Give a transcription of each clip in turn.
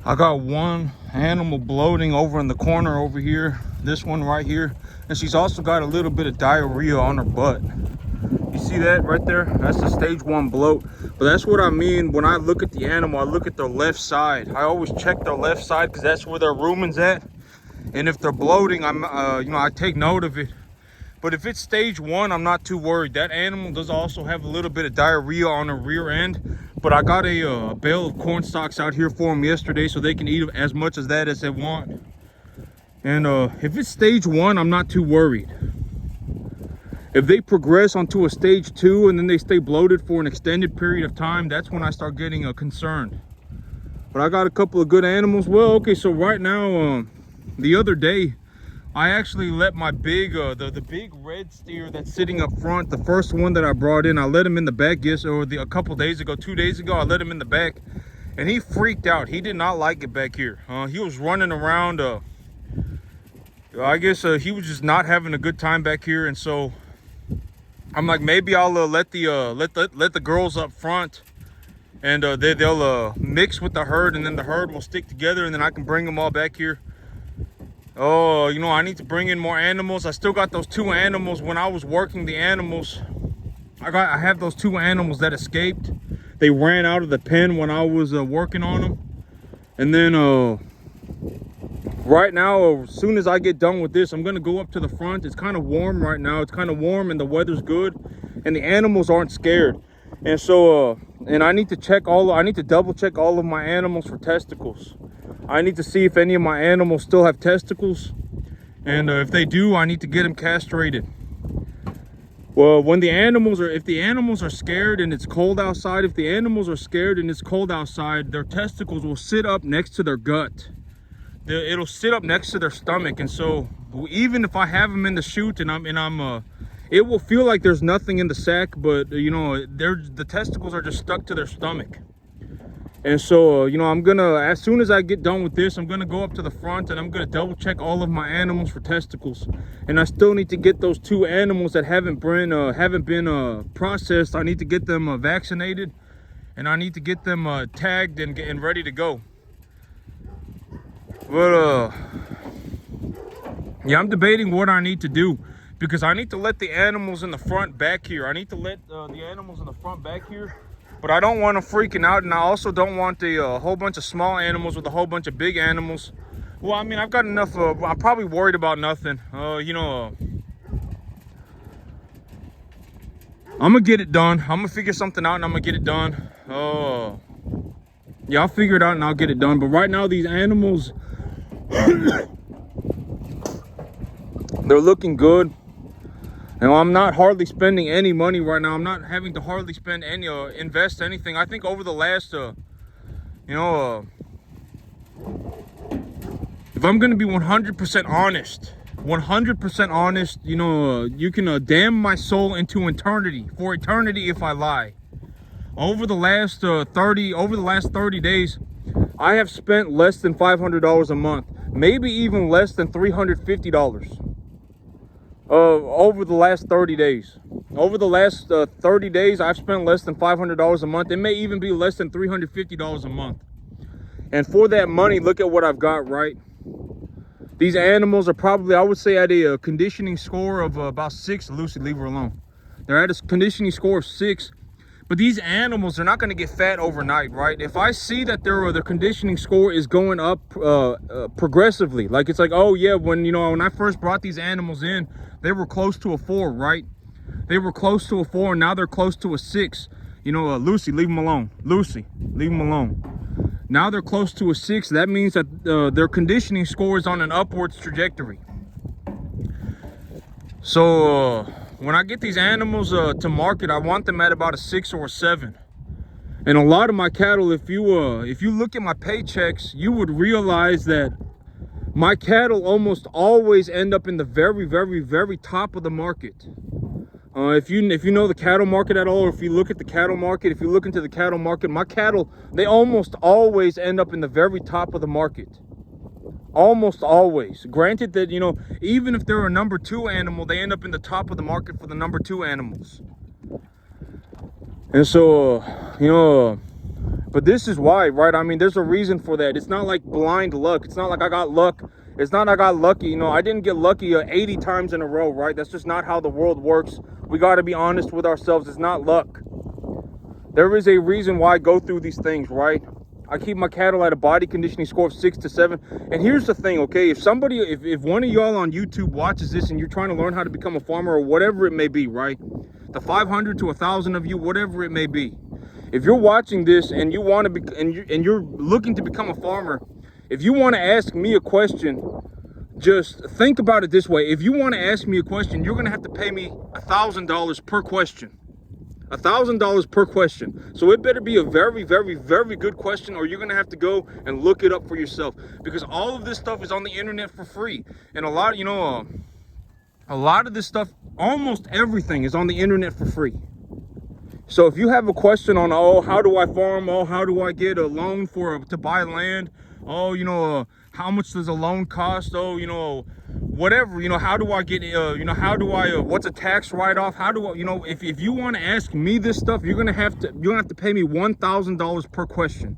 I got one animal bloating over in the corner over here, this one right here, and she's also got a little bit of diarrhea on her butt. You see that right there? That's the stage 1 bloat. But that's what I mean when I look at the animal. I look at their left side. I always check their left side because that's where their rumen's at. And if they're bloating, I take note of it. But if it's stage 1, I'm not too worried. That animal does also have a little bit of diarrhea on the rear end. But I got a bale of corn stalks out here for them yesterday so they can eat as much of that as they want. And if it's stage 1, I'm not too worried. If they progress onto a stage 2 and then they stay bloated for an extended period of time, that's when I start getting concerned. But I got a couple of good animals. Well, okay, so right now, the other day, I actually let my big, the big red steer that's sitting up front, the first one that I brought in, I let him in the back a couple days ago, 2 days ago, I let him in the back, and he freaked out. He did not like it back here. He was running around. I guess he was just not having a good time back here, and so I'm like, maybe I'll let the girls up front, and they'll mix with the herd, and then the herd will stick together, and then I can bring them all back here. Oh, I need to bring in more animals. I still got those 2 animals. When I was working the animals, I have those 2 animals that escaped. They ran out of the pen when I was working on them. And then right now, as soon as I get done with this, I'm gonna go up to the front. It's kind of warm right now. It's kind of warm and the weather's good, and the animals aren't scared. And so and I need to double check all of my animals for testicles. I need to see if any of my animals still have testicles, and if they do, I need to get them castrated. Well, if the animals are scared and it's cold outside, their testicles will sit up next to their gut. It'll sit up next to their stomach, and so even if I have them in the chute it will feel like there's nothing in the sack, but the testicles are just stuck to their stomach. And so, I'm gonna, as soon as I get done with this, I'm gonna go up to the front and I'm gonna double check all of my animals for testicles. And I still need to get those 2 animals that haven't been processed. I need to get them vaccinated, and I need to get them tagged and ready to go. But yeah, I'm debating what I need to do, because I need to let the animals in the front back here. But I don't want them freaking out, and I also don't want a whole bunch of small animals with a whole bunch of big animals. Well, I mean, I've got enough. I'm probably worried about nothing. I'm gonna get it done. I'm gonna figure something out, and I'm gonna get it done. Yeah, I'll figure it out and I'll get it done. But right now, these animals, they're looking good. And I'm not hardly spending any money right now. I'm not having to hardly spend any, invest anything. I think over the last, if I'm gonna be 100% honest, you can damn my soul into eternity, for eternity if I lie. Over the last 30 days, I have spent less than $500 a month, maybe even less than $350. Over the last 30 days. Over the last 30 days, I've spent less than $500 a month. It may even be less than $350 a month. And for that money, look at what I've got, right? These animals are probably, I would say, at a conditioning score of about 6. Lucy, leave her alone. They're at a conditioning score of 6. But these animals are not going to get fat overnight, right? If I see that their conditioning score is going up progressively, like it's like, oh yeah, when I first brought these animals in, they were close to a 4, right? They were close to a 4, and now they're close to a 6. Lucy, leave them alone. Lucy, leave them alone. Now they're close to a 6. That means that their conditioning score is on an upwards trajectory. So when I get these animals to market, I want them at about a 6 or a 7. And a lot of my cattle, if you look at my paychecks, you would realize that my cattle almost always end up in the very, very, very top of the market. If you know the cattle market at all, or if you look at the cattle market, if you look into the cattle market, my cattle, they almost always end up in the very top of the market. Almost always. Granted that, even if they're a number 2 animal, they end up in the top of the market for the number 2 animals. And so, But this is why, right? I mean, there's a reason for that. It's not like blind luck. It's not like I got luck. It's not I got lucky. You know, I didn't get lucky 80 times in a row, right? That's just not how the world works. We got to be honest with ourselves. It's not luck. There is a reason why I go through these things, right? I keep my cattle at a body conditioning score of 6 to 7. And here's the thing, okay? If one of y'all on YouTube watches this and you're trying to learn how to become a farmer or whatever it may be, right? The 500 to 1,000 of you, whatever it may be. If you're watching this and you want to be, and you're looking to become a farmer, if you want to ask me a question, just think about it this way. If you want to ask me a question, you're going to have to pay me $1,000 per question. $1,000 per question. So it better be a very, very, very good question, or you're going to have to go and look it up for yourself, because all of this stuff is on the internet for free. And a lot of this stuff, almost everything is on the internet for free. So if you have a question on, oh, how do I farm? Oh, how do I get a loan to buy land? Oh, how much does a loan cost? Oh, whatever, how do I get, what's a tax write-off? How do I, if you want to ask me this stuff, you're going to have to pay me $1,000 per question.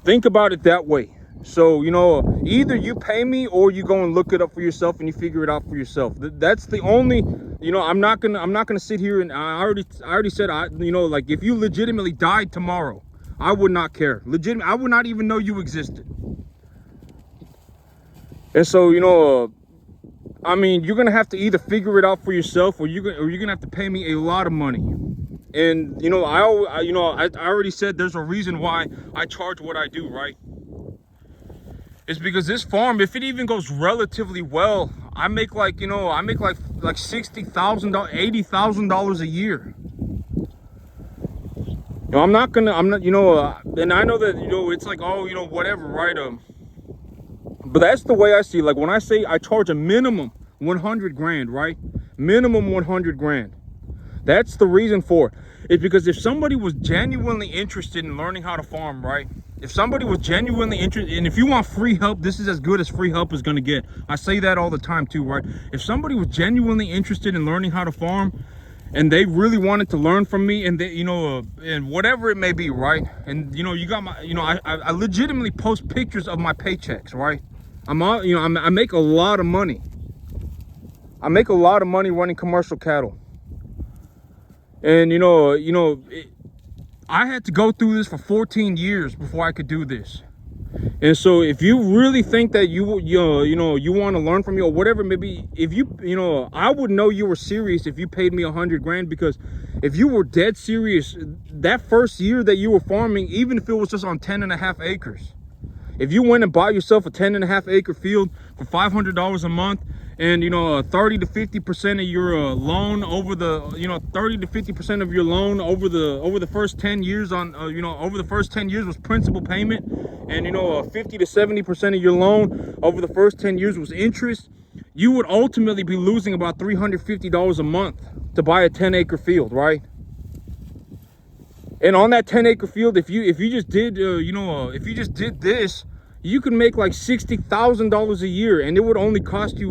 Think about it that way. So, either you pay me or you go and look it up for yourself and you figure it out for yourself. That's the only, I'm not gonna sit here and I already said, like if you legitimately died tomorrow, I would not care. I would not even know you existed. And so, I mean, you're gonna have to either figure it out for yourself, or you're gonna have to pay me a lot of money. And I already said there's a reason why I charge what I do, right? It's because this farm, if it even goes relatively well, I make like $60,000, $80,000 a year. I'm not, and I know that, it's like, oh, whatever, right? But that's the way I see it. Like when I say I charge a minimum 100 grand, right? Minimum 100 grand. That's the reason for it. It's because if somebody was genuinely interested in learning how to farm, right? If somebody was genuinely interested, and if you want free help, this is as good as free help is going to get. I say that all the time too, right? If somebody was genuinely interested in learning how to farm and they really wanted to learn from me, and they, and whatever it may be, right? And, you got my, I legitimately post pictures of my paychecks, right? I make a lot of money. I make a lot of money running commercial cattle. And, I had to go through this for 14 years before I could do this. And so if you really think that you want to learn from me or whatever, maybe if I would know you were serious if you paid me 100 grand, because if you were dead serious, that first year that you were farming, even if it was just on 10.5 acres, if you went and bought yourself a 10.5 acre field for $500 a month, and 30 to 50% of your loan over the 30 to 50% of your loan over the first 10 years on over the first 10 years was principal payment, and 50 to 70% of your loan over the first 10 years was interest, you would ultimately be losing about $350 a month to buy a 10-acre field, right? And on that 10-acre field, if you just did this, you could make like $60,000 a year, and it would only cost you,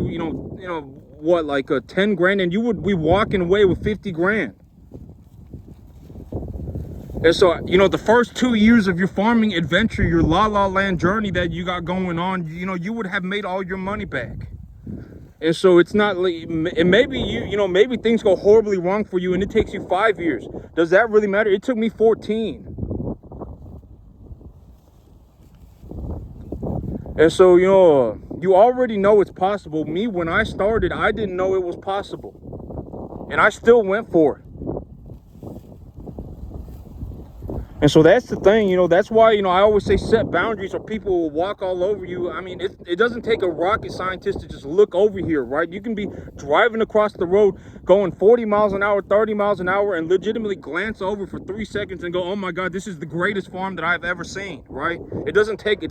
what, like 10 grand, and you would be walking away with 50 grand. And so, the first 2 years of your farming adventure, your la land journey that you got going on, you would have made all your money back. And so it's not like, and maybe maybe things go horribly wrong for you and it takes you 5 years. Does that really matter? It took me 14. And so, you already know it's possible. Me, when I started, I didn't know it was possible. And I still went for it. And so that's the thing, that's why, I always say set boundaries or people will walk all over you. I mean, it doesn't take a rocket scientist to just look over here, right? You can be driving across the road, going 40 miles an hour, 30 miles an hour, and legitimately glance over for 3 seconds and go, oh my God, this is the greatest farm that I've ever seen, right? It doesn't take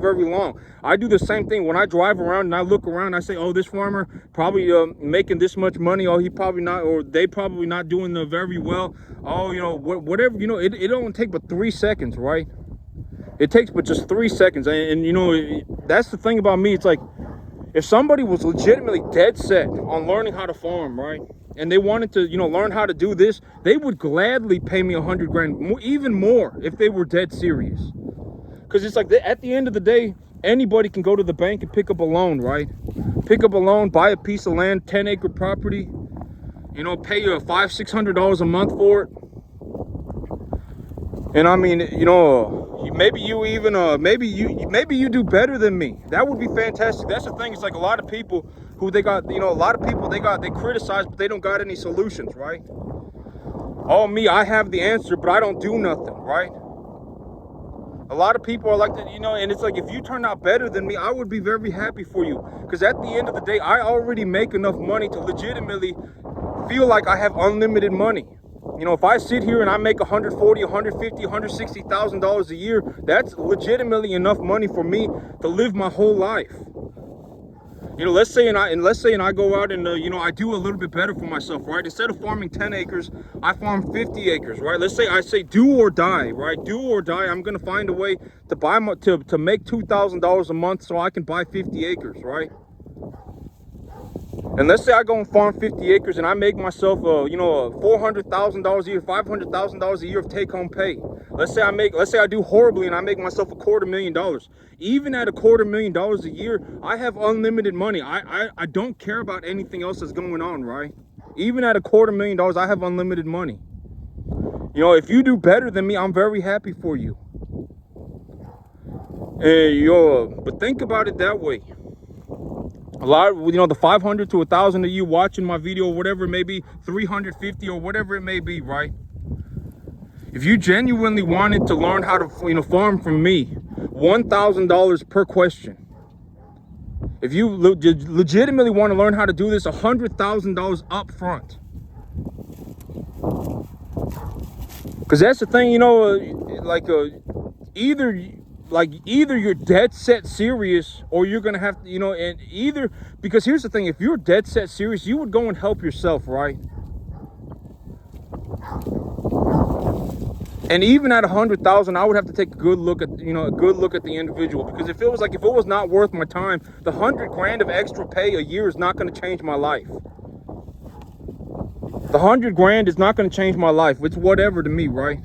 very long. I do the same thing when I drive around and I look around, I say, oh, this farmer probably making this much money, or he probably not, or they probably not doing very well. Oh, whatever, it don't take but 3 seconds, right? It takes but just 3 seconds. And that's the thing about me. It's like, if somebody was legitimately dead set on learning how to farm, right? and they wanted to, you know, learn how to do this, they would gladly pay me 100 grand, even more, if they were dead serious. Because it's like, at the end of the day, anybody can go to the bank and pick up a loan, right? Pick up a loan, buy a piece of land, 10-acre property, you know, pay you $500-600 a month for it. And I mean, you know, maybe you even maybe you do better than me. That would be fantastic. That's the thing. It's like a lot of people who they got, you know, a lot of people they criticize, but they don't got any solutions, right? Oh, me, I have the answer, but I don't do nothing, right? A lot of people are like that, you know, and it's like, if you turn out better than me, I would be very happy for you. Because at the end of the day, I already make enough money to legitimately feel like I have unlimited money. You know, if I sit here and I make $140,000, $150,000, $160,000 a year, that's legitimately enough money for me to live my whole life. You know, let's say I go out and you know, I do a little bit better for myself, right? Instead of farming 10 acres, I farm 50 acres, right? Let's say I say do or die, right? Do or die. I'm gonna find a way to buy to make $2,000 a month so I can buy 50 acres, right? And let's say I go and farm 50 acres and I make myself, you know, $400,000 a year, $500,000 a year of take-home pay. Let's say I do horribly and I make myself $250,000. Even at $250,000 a year, I have unlimited money. I don't care about anything else that's going on, right? Even at $250,000, I have unlimited money. You know, if you do better than me, I'm very happy for you. But think about it that way. A lot, you know, the 500 to 1,000 of you watching my video, whatever it may be, 350 or whatever it may be, right? If you genuinely wanted to learn how to, you know, farm from me, $1,000 per question. If you legitimately want to learn how to do this, $100,000 up front. Because that's the thing, you know, either you're dead set serious, or you're gonna have to, you know, and either, because here's the thing, if you're dead set serious, you would go and help yourself, right? And even at 100,000, I would have to take a good look at, you know, the individual, because if it was not worth my time, the 100 grand of extra pay a year is not going to change my life. The 100 grand is not going to change my life. It's whatever to me, right?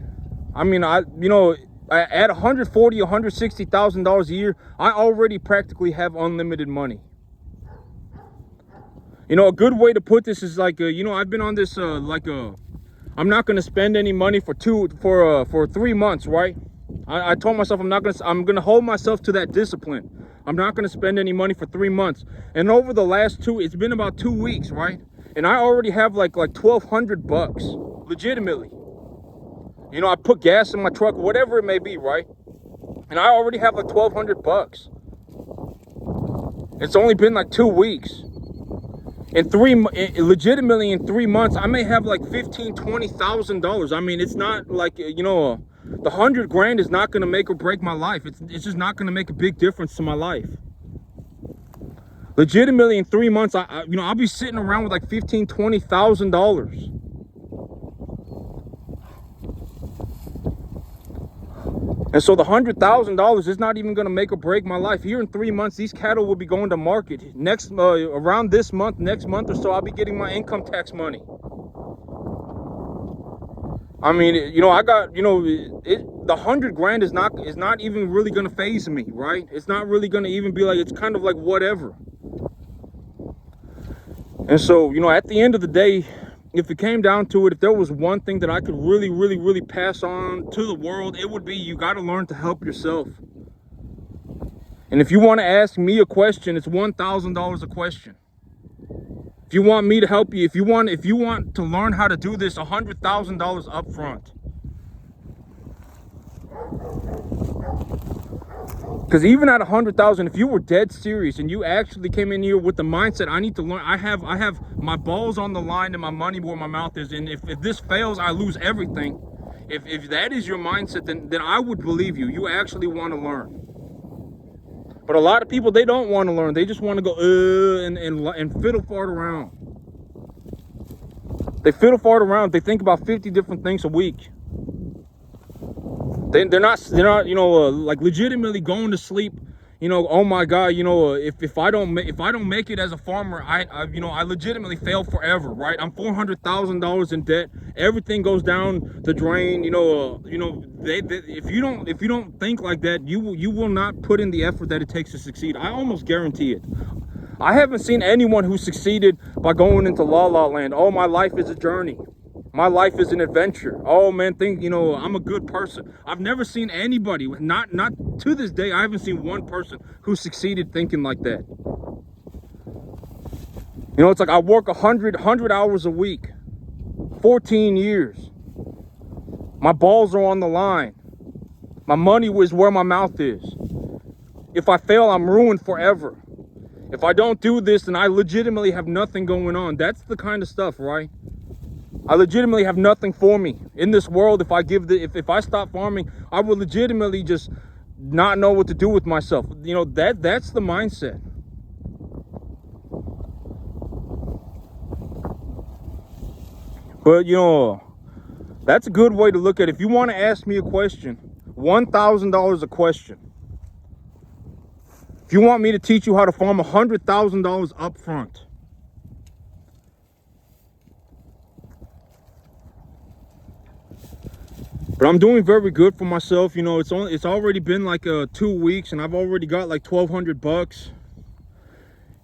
I mean, you know, at $140,000, $160,000 a year, I already practically have unlimited money. You know, a good way to put this is like, you know, I've been on this, I'm not going to spend any money for 3 months, right? I told myself I'm going to hold myself to that discipline. I'm not going to spend any money for 3 months. And over the last it's been about 2 weeks, right? And I already have like $1,200, legitimately. You know, I put gas in my truck, whatever it may be, right? And I already have like $1,200. It's only been like 2 weeks. Legitimately in 3 months, I may have like $15,000, $20,000. I mean, it's not like, you know, the 100 grand is not going to make or break my life. It's just not going to make a big difference to my life. Legitimately in 3 months, you know, I'll be sitting around with like $15,000, $20,000. And so the $100,000 is not even going to make or break my life. Here in 3 months, these cattle will be going to market. Around this month, next month or so, I'll be getting my income tax money. I mean, you know, I got, you know, the 100 grand is not even really going to faze me, right? It's not really going to even be like, it's kind of like whatever. And so, you know, at the end of the day, if it came down to it, if there was one thing that I could really, really, really pass on to the world, it would be, you got to learn to help yourself. And if you want to ask me a question, it's $1,000 a question. If you want me to help you, if you want to learn how to do this, $100,000 up front. Because even at 100,000, if you were dead serious and you actually came in here with the mindset, I need to learn, I have my balls on the line and my money where my mouth is, and if this fails, I lose everything. If that is your mindset, then I would believe you. You actually want to learn. But a lot of people, they don't want to learn. They just want to go and fiddle fart around. They fiddle fart around. They think about 50 different things a week. They're not, you know, like legitimately going to sleep, you know, oh my God, you know, if I don't make it as a farmer, you know, I legitimately fail forever, right? I'm $400,000 in debt. Everything goes down the drain. You know, if you don't think like that, you will not put in the effort that it takes to succeed. I almost guarantee it. I haven't seen anyone who succeeded by going into La La Land. Oh, my life is a journey. My life is an adventure. Oh man, you know, I'm a good person. I've never seen anybody, not to this day, I haven't seen one person who succeeded thinking like that. You know, it's like I work 100 hours a week, 14 years. My balls are on the line. My money is where my mouth is. If I fail, I'm ruined forever. If I don't do this, then I legitimately have nothing going on. That's the kind of stuff, right? I legitimately have nothing for me in this world. If I stop farming, I will legitimately just not know what to do with myself. You know, that's the mindset. But you know, that's a good way to look at it. If you want to ask me a question, $1,000 a question. If you want me to teach you how to farm, $100,000 up front. But I'm doing very good for myself. You know, it's already been like 2 weeks, and I've already got like $1,200.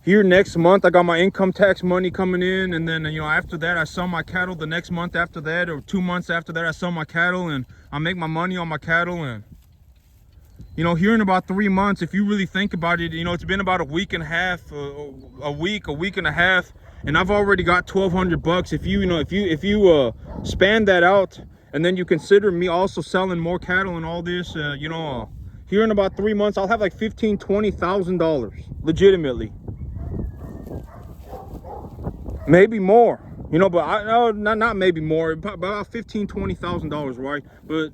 Here next month, I got my income tax money coming in, and then, you know, after that, I sell my cattle. The next month after that, or 2 months after that, I sell my cattle, and I make my money on my cattle. And you know, here in about 3 months, if you really think about it, you know, it's been about a week and a half, a week and a half, and I've already got $1,200. If you span that out, and then you consider me also selling more cattle and all this, you know, here in about 3 months, I'll have like $15,000-$20,000, legitimately, maybe more, you know. But I know not maybe more, about $15,000-$20,000, right? But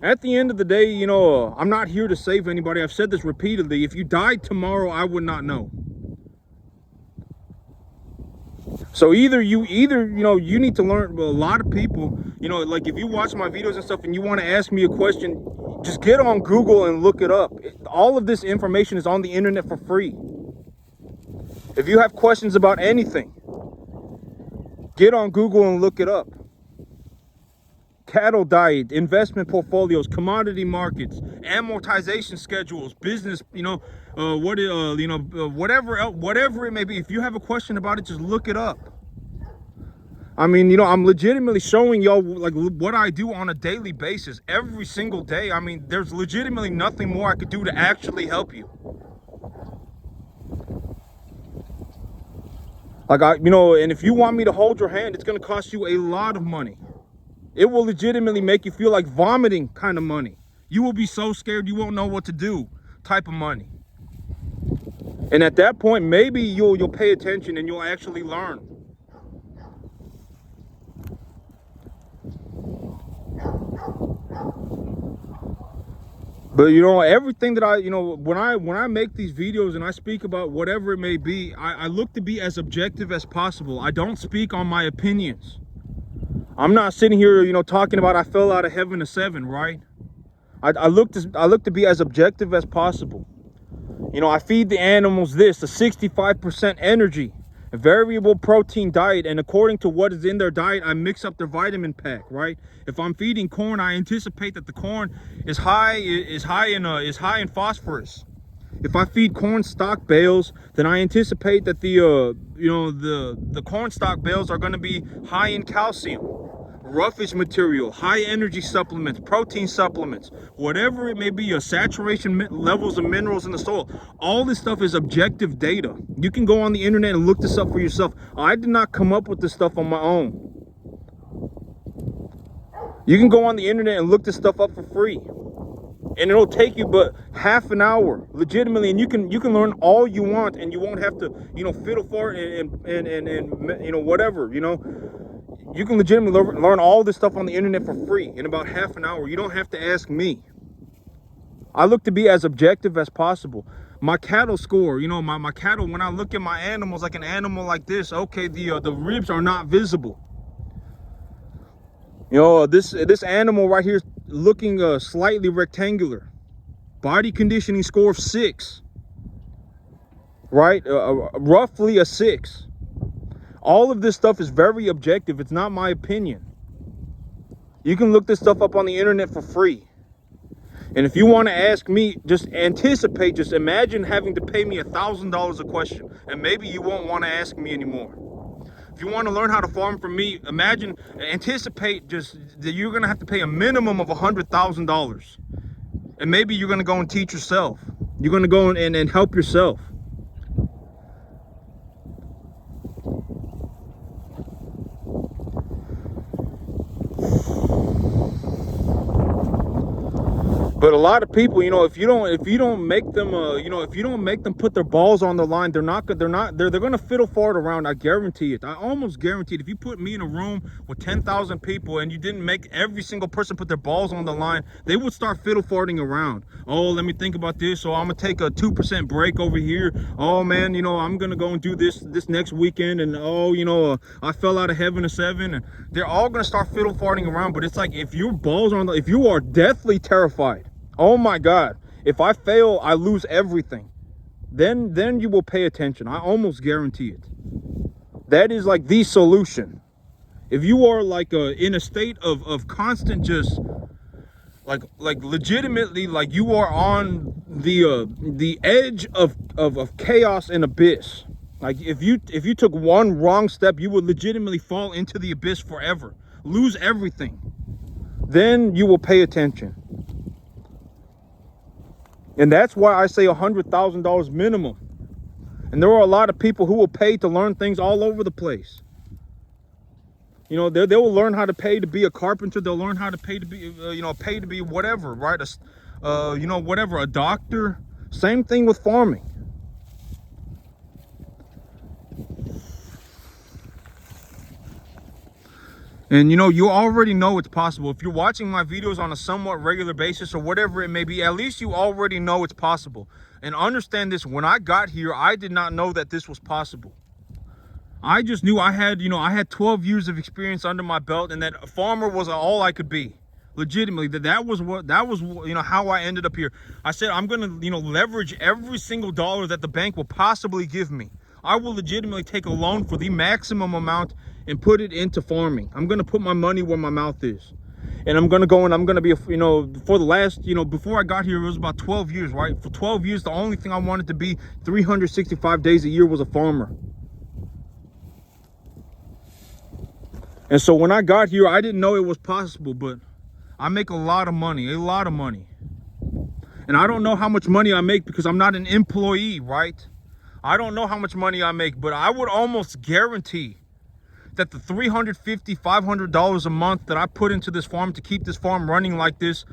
at the end of the day, you know, I'm not here to save anybody. I've said this repeatedly. If you died tomorrow, I would not know. So either you know, you need to learn. Well, a lot of people, you know, like if you watch my videos and stuff and you want to ask me a question, just get on Google and look it up. All of this information is on the internet for free. If you have questions about anything, get on Google and look it up. Cattle diet, investment portfolios, commodity markets, amortization schedules, business, you know, whatever it may be. If you have a question about it, just look it up. I mean, you know, I'm legitimately showing y'all like what I do on a daily basis, every single day. I mean, there's legitimately nothing more I could do to actually help you. Like, you know, and if you want me to hold your hand, it's going to cost you a lot of money. It will legitimately make you feel like vomiting kind of money. You will be so scared you won't know what to do type of money. And at that point, maybe you'll pay attention and you'll actually learn. But you know, everything that you know, when I make these videos and I speak about whatever it may be, I look to be as objective as possible. I don't speak on my opinions. I'm not sitting here, you know, talking about I fell out of heaven to 7, right? I look to be as objective as possible. You know, I feed the animals a 65% energy, a variable protein diet, and according to what is in their diet, I mix up their vitamin pack, right? If I'm feeding corn, I anticipate that the corn is high in phosphorus. If I feed corn stalk bales, then I anticipate that the corn stalk bales are going to be high in calcium, roughage material, high energy supplements, protein supplements, whatever it may be, saturation levels of minerals in the soil. All this stuff is objective data. You can go on the internet and look this up for yourself. I did not come up with this stuff on my own. You can go on the internet and look this stuff up for free. And it'll take you but half an hour, legitimately, and you can learn all you want, and you won't have to, you know, fiddle for it and you know, whatever, you know. You can legitimately learn all this stuff on the internet for free in about half an hour. You don't have to ask me. I look to be as objective as possible. My cattle score, you know, my cattle, when I look at my animals, like an animal like this, okay, the ribs are not visible. You know, this animal right here is looking slightly rectangular. Body conditioning score of 6. right? Roughly a 6. All of this stuff is very objective. It's not my opinion. You can look this stuff up on the internet for free. And if you want to ask me, just anticipate, just imagine having to pay me $1,000 a question, and maybe you won't want to ask me anymore. If you want to learn how to farm from me, anticipate just that you're going to have to pay a minimum of $100,000. And maybe you're going to go and teach yourself. You're going to go and help yourself. But a lot of people, you know, if you don't make them, if you don't make them put their balls on the line, they're gonna fiddle fart around. I guarantee it. I almost guarantee it. If you put me in a room with 10,000 people and you didn't make every single person put their balls on the line, they would start fiddle farting around. Oh, let me think about this. So I'm gonna take a 2% break over here. Oh man, you know, I'm gonna go and do this next weekend. And oh, you know, I fell out of heaven at 7. And they're all gonna start fiddle farting around. But it's like, if your balls are on if you are deathly terrified, oh my God, if I fail, I lose everything, then you will pay attention. I almost guarantee it. That is like the solution. If you are like in a state of constant, just like legitimately, like you are on the edge of chaos and abyss. Like if you took one wrong step, you would legitimately fall into the abyss forever, lose everything. Then you will pay attention. And that's why I say $100,000 minimum. And there are a lot of people who will pay to learn things all over the place. You know, they will learn how to pay to be a carpenter. They'll learn how to pay to be, pay to be whatever, right? Whatever, a doctor. Same thing with farming. And you know, you already know it's possible. If you're watching my videos on a somewhat regular basis or whatever it may be, at least you already know it's possible. And understand this, when I got here, I did not know that this was possible. I just knew I had 12 years of experience under my belt, and that a farmer was all I could be. Legitimately, that was how I ended up here. I said, I'm going to, leverage every single dollar that the bank will possibly give me. I will legitimately take a loan for the maximum amount and put it into farming. I'm going to put my money where my mouth is. And I'm going to go and I'm going to be, for the last, before I got here, it was about 12 years, right? For 12 years, the only thing I wanted to be 365 days a year was a farmer. And so when I got here, I didn't know it was possible, but I make a lot of money. And I don't know how much money I make because I'm not an employee, right? I don't know how much money I make, but I would almost guarantee that the $350, $500 a month that I put into this farm to keep this farm running like this,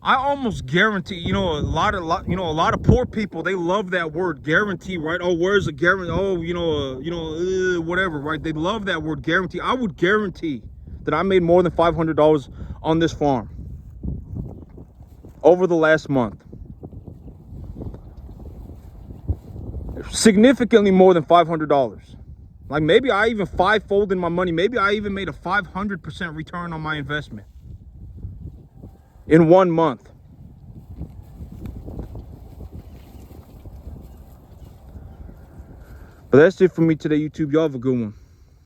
I almost guarantee, a lot of poor people, they love that word guarantee, right? Oh, where's a guarantee? Oh, whatever, right? They love that word guarantee. I would guarantee that I made more than $500 on this farm over the last month. Significantly more than $500. Like maybe I even five-folded my money. Maybe I even made a 500% return on my investment in 1 month. But that's it for me today, YouTube. Y'all have a good one.